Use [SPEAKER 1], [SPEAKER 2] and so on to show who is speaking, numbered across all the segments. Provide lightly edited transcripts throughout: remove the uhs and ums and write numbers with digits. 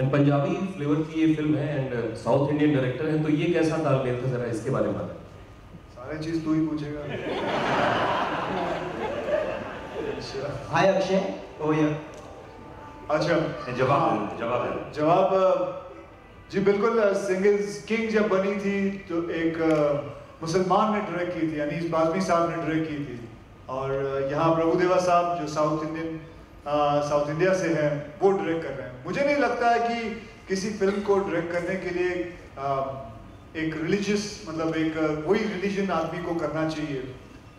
[SPEAKER 1] And Punjabi flavour की ये film है एंड साउथ इंडियन डायरेक्टर है, तो ये कैसा तालमेल था, जरा इसके बारे में बताएं।
[SPEAKER 2] सारे चीज तू ही पूछेगा।
[SPEAKER 3] हाय अक्षय, ओ या
[SPEAKER 2] अच्छा जवाब जी बिल्कुल। सिंग इज किंग जब बनी थी तो एक मुसलमान ने डायरेक्ट की थी, अनीस बाज़मी साहब ने डायरेक्ट की थी, और यहाँ प्रभुदेवा साहब जो साउथ इंडिया से हैं वो डायरेक्ट कर रहे हैं। मुझे नहीं लगता है कि किसी फिल्म को डायरेक्ट करने के लिए एक रिलीजियस मतलब एक वही रिलीजन आदमी को करना चाहिए।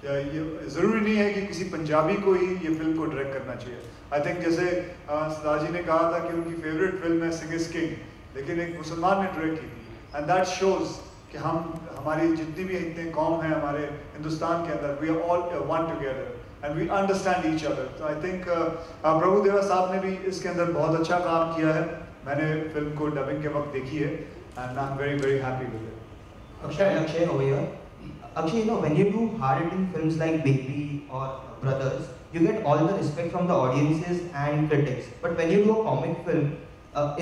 [SPEAKER 2] ये ज़रूरी नहीं है कि किसी पंजाबी को ही ये फिल्म को डायरेक्ट करना चाहिए। आई थिंक जैसे सरदार जी ने कहा था कि उनकी फेवरेट फिल्म है सिंग इज किंग, लेकिन एक मुसलमान ने डायरेक्ट की थी, एंड दैट शोज कि हमारी जितनी भी इतने कौम है हमारे हिंदुस्तान के अंदर, we are all one together and we understand each other. तो आई थिंक प्रभुदेवा साहब ने भी इसके अंदर बहुत अच्छा काम किया है। मैंने फिल्म को डबिंग के वक्त देखी है and I am very very happy with it.
[SPEAKER 3] Akshay over here. Akshay, you know, when you do hard-hitting films like Baby or Brothers, you get all the respect from the audiences and critics. But when you do a comic film,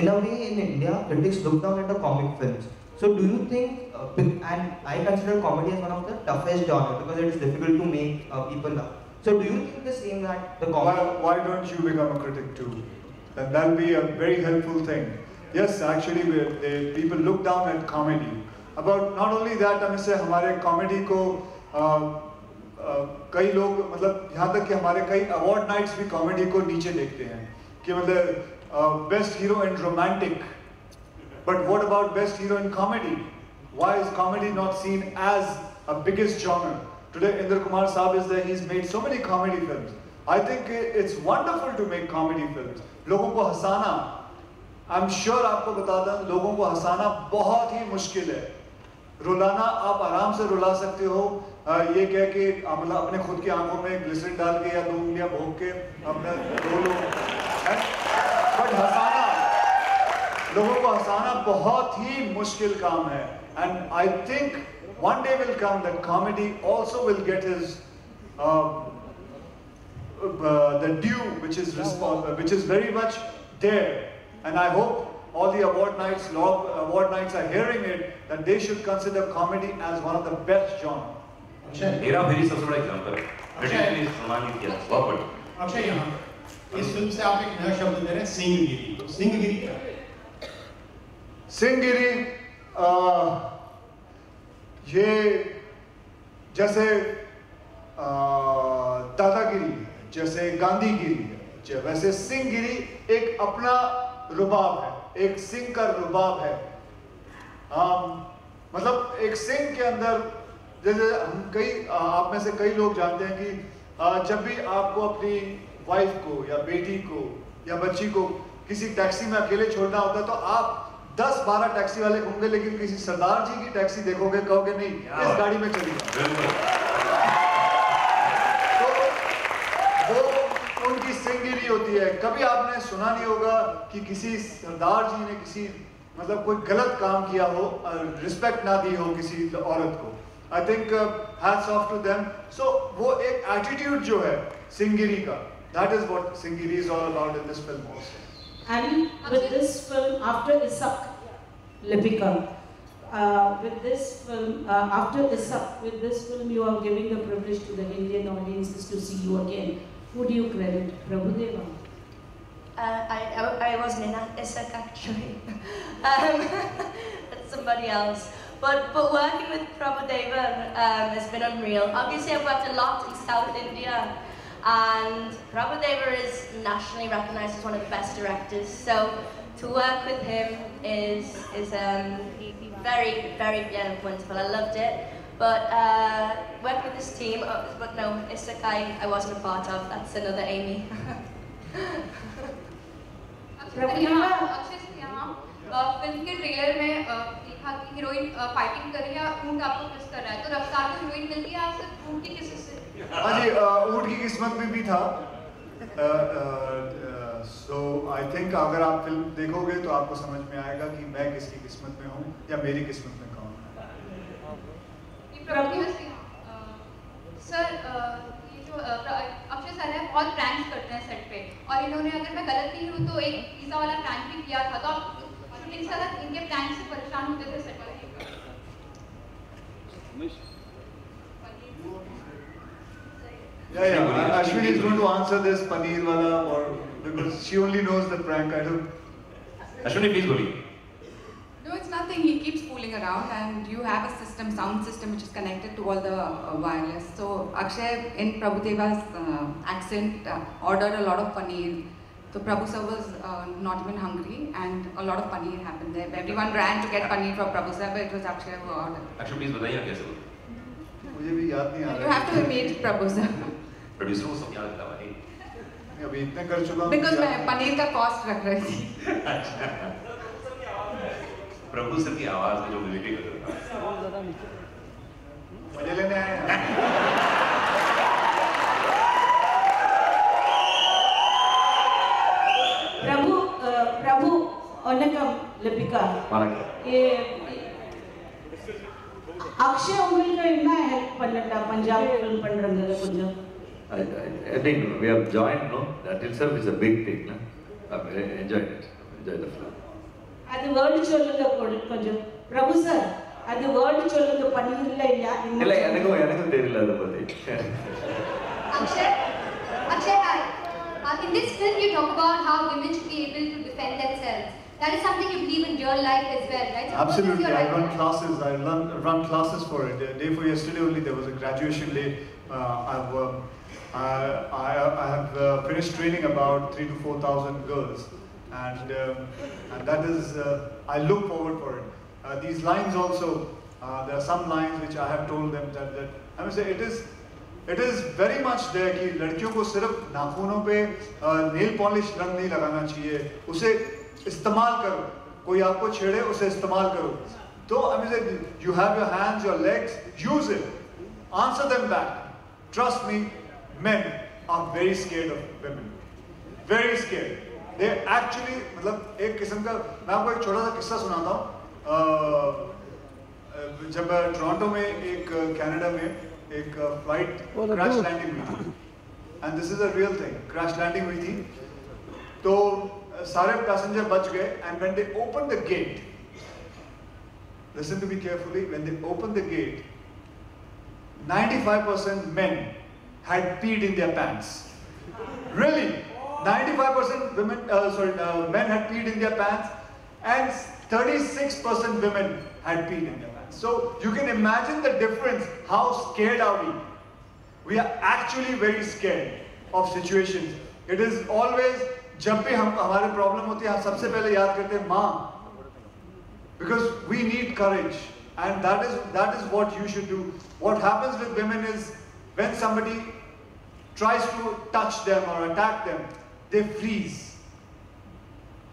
[SPEAKER 3] in a way in India, critics look down at the comic films. So do you think, and I consider comedy as one of the toughest genre because it is difficult to make people laugh. So do you think the same that the comedy...
[SPEAKER 2] Why don't you become a critic too? Then that'll be a very helpful thing. Yes, actually, people look down at comedy. About not only that, हम इससे हमारे comedy को कई लोग मतलब यहाँ तक कि हमारे कई अवार्ड नाइट्स भी कॉमेडी को नीचे देखते हैं कि मतलब best hero in romantic, but what about best hero in comedy? Why is comedy not seen as a biggest genre? Today Indra Kumar साहब is there, he is made so many comedy films. I think it's wonderful to make comedy films. लोगों को हंसाना, I am sure आपको बता दें, लोगों को हंसाना बहुत ही मुश्किल है. रुलाना आप आराम से रुला सकते हो, ये कह के मतलब अपने खुद की आंखों में ग्लिसरीन डाल के या 2 उंगलियां भोग के अपने रो लो, बट हंसाना, लोगों को हंसाना बहुत ही मुश्किल काम है. And I think one day will come that comedy also will get his the due which is very much there, and I hope all the award nights are hearing it, that they should consider comedy as one of the best genre.
[SPEAKER 1] मेरा मेरी सबसे बड़ा example है, British ने सम्मानित किया बहुत बड़ा.
[SPEAKER 4] अक्षय, यहाँ इस फिल्म से आप एक नया शब्द दे रहे हैं, सिंहगिरी. तो सिंहगिरी क्या है?
[SPEAKER 2] सिंहगिरी ये जैसे दादागिरी, जैसे गांधीगिरी है, वैसे सिंहगिरी एक अपना रुबाब है, एक सिंह का रुबाब है. मतलब एक सिंह के अंदर जैसे हम आप में से कई लोग जानते हैं कि जब भी आपको अपनी वाइफ को या बेटी को या बच्ची को किसी टैक्सी में अकेले छोड़ना होता है तो आप 10-12 टैक्सी वाले घूमोगे, लेकिन किसी सरदार जी की टैक्सी देखोगे, कहोगे नहीं इस गाड़ी में चलिए. तो वो उनकी सिंहगिरी होती है. कभी आपने सुना नहीं होगा कि किसी सरदार जी ने किसी मतलब कोई गलत काम किया हो, रिस्पेक्ट ना दी हो किसी औरत को. I think hats off to them. So वो एक एटीट्यूड जो है सिंहगिरी का, दैट इज व्हाट सिंहगिरी is all about in this film also.
[SPEAKER 5] And with this film, after Isak, Lipika, with this film, after Isak, with this film, you are giving the privilege to the Indian audiences to see you again. Who do you credit, Prabhudeva?
[SPEAKER 6] I wasn't in Isak actually. That's somebody else. But working with Prabhudeva has been unreal. Obviously, I've worked a lot in South India, and Prabhudeva is nationally recognised as one of the best directors. So to work with him is very, very wonderful. I loved it. But working with this team, but no, Isak I wasn't a part of. That's another Amy.
[SPEAKER 7] Akshay से यहाँ film के trailer में देखा कि heroine fighting कर रही है, ऊँट आपको किस कर रहा है, तो रफ्तार में हीरोइन मिलती है आपसे ऊँट की किसी से?
[SPEAKER 2] हाँ जी, ऊँट की किस्मत में भी था. सो आई थिंक अगर आप फिल्म देखोगे तो आपको समझ में आएगा कि मैं किसकी किस्मत में हूँ या मेरी किस्मत में कौन है.
[SPEAKER 7] सर, ये जो अक्षय सर है बहुत प्रैंक्स करते हैं सेट पे, और इन्होंने अगर मैं गलत नहीं हूँ तो एक पिज़्ज़ा वाला प्रैंक भी किया था, तो आप शूटिंग से अलग इनके प्रैंक से परेशान होते थे सेट पर?
[SPEAKER 2] Yeah. Ashwini is going to answer this paneer wala, or because she only knows the prank. I don't.
[SPEAKER 1] Ashwini, please बोलिए.
[SPEAKER 8] No, it's nothing. He keeps fooling around, and you have a system, sound system, which is connected to all the wireless. So Akshay, in Prabhudeva's accent, ordered a lot of paneer. So Prabhu sir was not even hungry, and a lot of paneer happened there. Everyone ran to get paneer from Prabhu sir, but it was Akshay who ordered.
[SPEAKER 1] Akshay, please बताइए ना कैसे बोलते.
[SPEAKER 2] मुझे भी याद नहीं आ रहा.
[SPEAKER 8] You have to imitate Prabhu sir.
[SPEAKER 1] Producer को सब याद रहता है.
[SPEAKER 2] अभी इतने कर चुका हूँ.
[SPEAKER 8] Because मैं पनीर का cost रख रही थी.
[SPEAKER 1] प्रभु सर की आवाज में जो मिमिक्री करता है.
[SPEAKER 2] मजे लेने आए हैं.
[SPEAKER 5] प्रभु वणक्कम लिपिका. ये अक्षय உங்களுக்கு என்ன ஹெல்ப் பண்ணட்டா பஞ்சாப் ஃபிலிம் பண்றதுல கொஞ்சம்?
[SPEAKER 9] I think we have joined, no? That itself is a big thing, no? I enjoyed it. Enjoyed the film.
[SPEAKER 5] அது வேர்ட் சொல்லுங்க கொஞ்சம். பிரபு சார், அது வேர்ட் சொல்லுங்க பன்னீர்ல
[SPEAKER 9] இல்ல எனக்கும் தெரியல அத பத்தி.
[SPEAKER 7] Akshay, hi. In this film you talk about how women should be able to defend themselves. That is something you believe in real life as well, right? So
[SPEAKER 2] absolutely. I run classes. Run classes for it. The day for yesterday only there was a graduation day. I have finished training about 3,000 to 4,000 girls, and that is I look forward for it. These lines also, there are some lines which I have told them that I must say it is very much there कि लड़कियों को सिर्फ नाखूनों पे nail polish रंग नहीं लगाना चाहिए, उसे इस्तेमाल करो, कोई आपको छेड़े उसे इस्तेमाल करो. तो I mean you have your hands, your legs, use it, answer them back. Trust me, men are very scared of women, very scared. They actually मतलब एक किस्म का मैं आपको एक छोटा सा किस्सा सुनाता हूँ. जब टोरंटो में एक कनाडा में एक फ्लाइट क्रैश लैंडिंग हुई थी, and this is a real thing, crash landing हुई थी तो सारे पैसेंजर बच गए. And when they open the gate, listen to me carefully, when they open the gate 95% men had peed in their pants. Really, 95% men had peed in their pants, and 36% women had peed in their pants. So you can imagine the difference, how scared are we? We are actually very scared of situations. It is always, जब भी हमारे problem होती है हम सबसे पहले याद करते हैं माँ, because we need courage, and that is what you should do. What happens with women is when somebody tries to touch them or attack them, they freeze.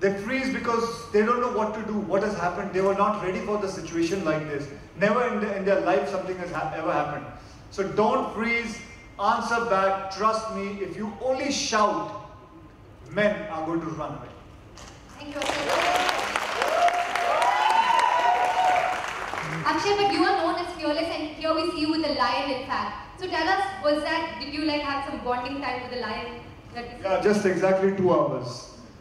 [SPEAKER 2] They freeze because they don't know what to do, what has happened. They were not ready for the situation like this. Never in their life something has ever happened. So don't freeze, answer back, trust me, if you only shout, men are going to run away.
[SPEAKER 7] Thank you. Akshay, but you are known as fearless, and here we see you with a lion in fact. So tell us, did you like have some bonding time with the lion?
[SPEAKER 2] Yeah, just exactly 2 hours.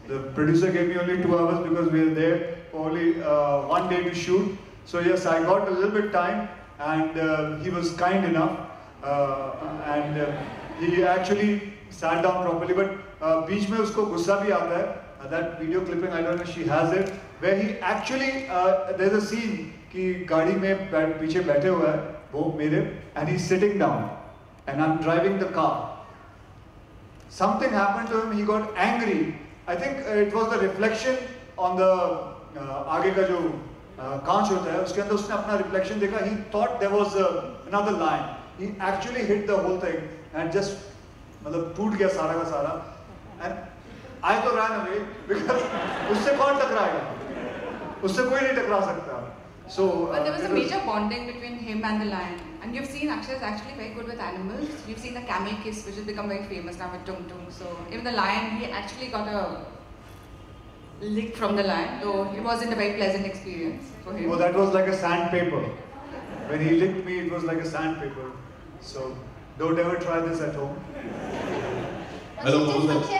[SPEAKER 2] The producer gave me only 2 hours because we were there for only 1 day to shoot. So yes, I got a little bit time, and he was kind enough, and he actually sat down properly. But बीच में उसको गुस्सा भी आता है. That video clipping, I don't know if she has it, where he actually there's a scene कि गाड़ी में पीछे बैठे हुआ है वो मेरे, and he's sitting down, and I'm driving the car. Something happened to him. He got angry. I think it was the reflection on the आगे का जो कांच होता है उसके अंदर उसने अपना reflection देखा. He thought there was another lion. He actually hit the whole thing and just मतलब टूट गया सारा का सारा. And I तो ran away because उससे कौन टकराएगा? उससे कोई नहीं टकरा सकता. So
[SPEAKER 8] but there was a major bonding between him and the lion. And you've seen Akshay is actually very good with animals. You've seen the camel kiss, which has become very famous now with Tung Tung. So even the lion, he actually got a lick from the lion, though it wasn't a very pleasant experience for him.
[SPEAKER 2] Oh, that was like a sandpaper. When he licked me, it was like a sandpaper. So don't ever try this at home.
[SPEAKER 10] Hello, Akshay,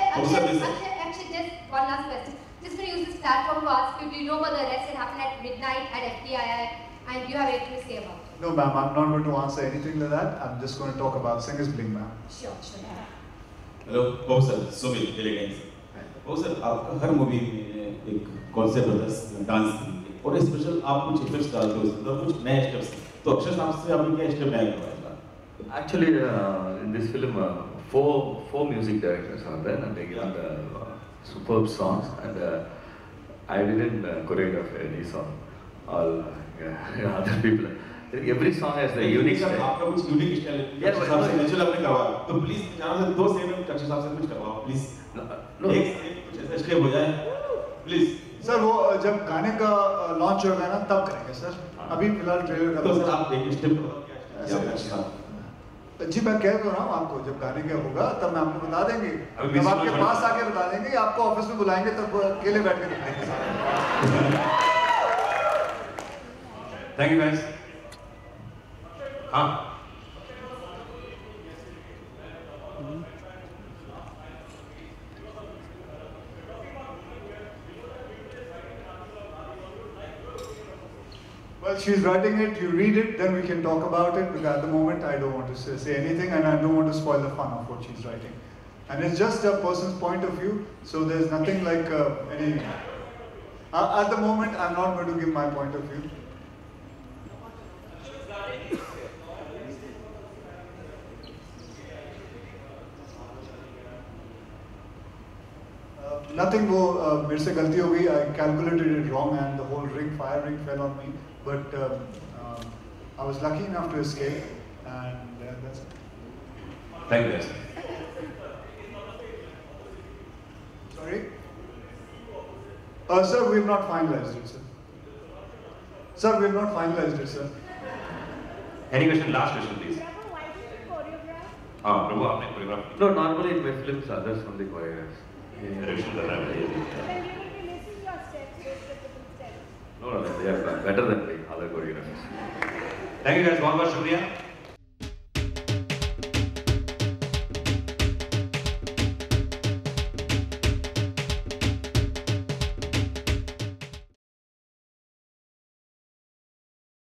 [SPEAKER 7] just one last question. Just going to use this platform to ask you, do you know about the arrest that happened at midnight at FTII, and do you have anything to say about it?
[SPEAKER 2] No, ma'am, I'm not going to answer anything like that. I'm just going to talk about Singer's Bling, ma'am.
[SPEAKER 7] Sure.
[SPEAKER 10] Hello बहुत sir Sumit elegance बहुत sir आपका हर movie में एक concept होता है dance की और special आप कुछ इफेक्ट्स डालते हो इसमें तो कुछ नए स्टेप्स तो अक्षर साहब से आपने क्या स्टेप नया करवाया?
[SPEAKER 9] Actually, in this film, four music directors are there, and they given the superb songs, and I didn't choreograph any song. All other people. Every song has the unique style.
[SPEAKER 10] आपका कुछ unique style है साहब से natural आपने करवाया तो please जहाँ से दो सेम अक्षर साहब से कुछ करवाओ प्लीज एक कुछ ऐसा स्टेप हो जाए प्लीज
[SPEAKER 2] सर वो जब गाने का लॉन्च होगा ना तब करेंगे सर अभी फिलहाल ट्रेलर का
[SPEAKER 10] तो सर आप एक स्टेप
[SPEAKER 2] जी मैं कह तो रहा हूँ आपको जब गाने का होगा तब मैं आपको बता देंगे तब आपके पास आके बता देंगे आपको ऑफिस में बुलाएंगे तब अकेले बैठ के दिखाएंगे
[SPEAKER 10] थैंक यू गाइस हाँ
[SPEAKER 2] Well, she's writing it, you read it, then we can talk about it, because at the moment I don't want to say anything and I don't want to spoil the fun of what she's writing. And it's just a person's point of view, so there's nothing like any... at the moment, I'm not going to give my point of view. Nothing, वो मेरे से गलती हो गई. I calculated it wrong and the whole fire ring fell on me. But I was lucky enough to escape, and that's it.
[SPEAKER 10] Thank you, guys.
[SPEAKER 2] Sorry? Sir, we have not finalized it, sir. Sir, we have not finalized it, sir.
[SPEAKER 10] Any question? Last question, please. Prabhu, आपने choreograph?
[SPEAKER 9] No, normally in my films, others only choreograph.
[SPEAKER 10] Direction कर रहा है.
[SPEAKER 9] No, they are better than me, other choreographers.
[SPEAKER 10] Thank you guys, बहुत बहुत शुक्रिया.